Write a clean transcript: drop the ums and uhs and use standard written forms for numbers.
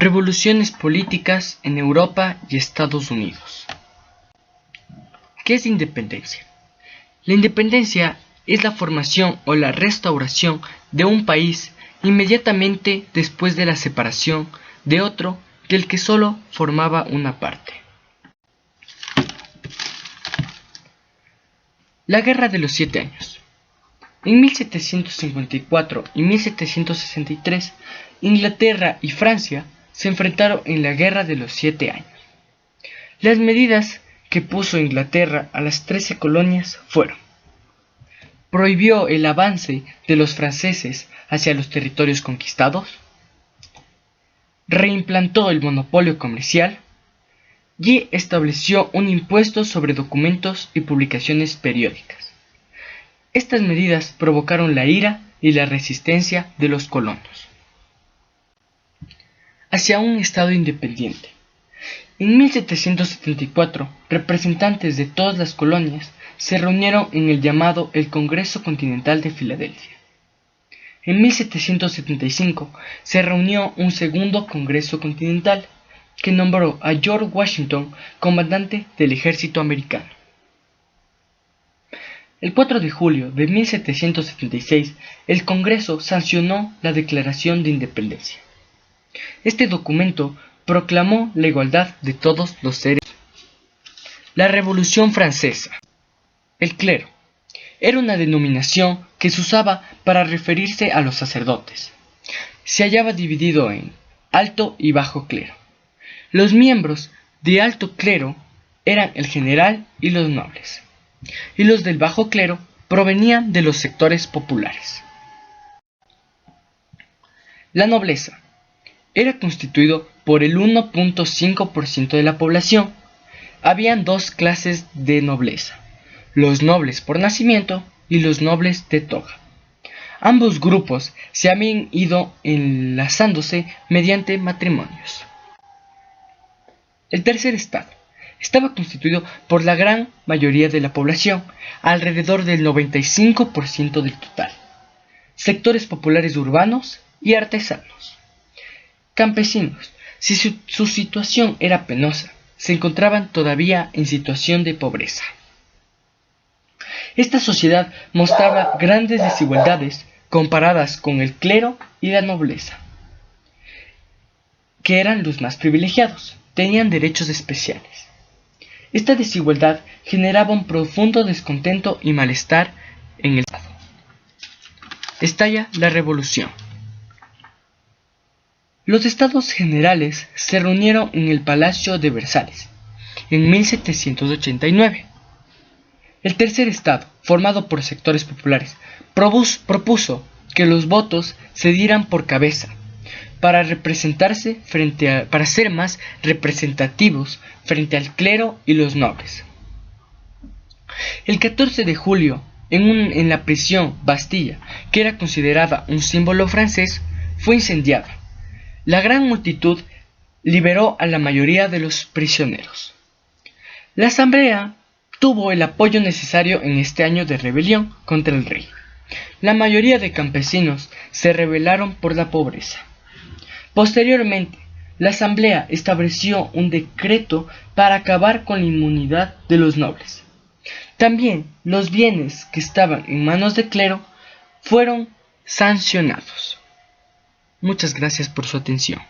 Revoluciones políticas en Europa y Estados Unidos. ¿Qué es independencia? La independencia es la formación o la restauración de un país inmediatamente después de la separación de otro del que solo formaba una parte. La Guerra de los 7 años. En 1754 y 1763, Inglaterra y Francia se enfrentaron en la Guerra de los 7 años. Las medidas que puso Inglaterra a las 13 colonias fueron: prohibió el avance de los franceses hacia los territorios conquistados, reimplantó el monopolio comercial y estableció un impuesto sobre documentos y publicaciones periódicas. Estas medidas provocaron la ira y la resistencia de los colonos hacia un Estado independiente. En 1774, representantes de todas las colonias se reunieron en el llamado el Congreso Continental de Filadelfia. En 1775 se reunió un segundo Congreso Continental que nombró a George Washington comandante del ejército americano. El 4 de julio de 1776, el Congreso sancionó la Declaración de Independencia. Este documento proclamó la igualdad de todos los seres. La Revolución Francesa. El clero era una denominación que se usaba para referirse a los sacerdotes. Se hallaba dividido en alto y bajo clero. Los miembros de alto clero eran el general y los nobles, y los del bajo clero provenían de los sectores populares. La nobleza era constituido por el 1.5% de la población. Habían dos clases de nobleza: los nobles por nacimiento y los nobles de toga. Ambos grupos se habían ido enlazándose mediante matrimonios. El tercer estado estaba constituido por la gran mayoría de la población, alrededor del 95% del total, sectores populares urbanos y artesanos. Campesinos, si su situación era penosa, se encontraban todavía en situación de pobreza. Esta sociedad mostraba grandes desigualdades comparadas con el clero y la nobleza, que eran los más privilegiados, tenían derechos especiales. Esta desigualdad generaba un profundo descontento y malestar en el Estado. Estalla la Revolución. Los Estados Generales se reunieron en el Palacio de Versalles en 1789. El tercer estado, formado por sectores populares, propuso que los votos se dieran por cabeza para ser más representativos frente al clero y los nobles. El 14 de julio, en la prisión Bastilla, que era considerada un símbolo francés, fue incendiada. La gran multitud liberó a la mayoría de los prisioneros. La asamblea tuvo el apoyo necesario en este año de rebelión contra el rey. La mayoría de campesinos se rebelaron por la pobreza. Posteriormente, la asamblea estableció un decreto para acabar con la inmunidad de los nobles. También los bienes que estaban en manos del clero fueron sancionados. Muchas gracias por su atención.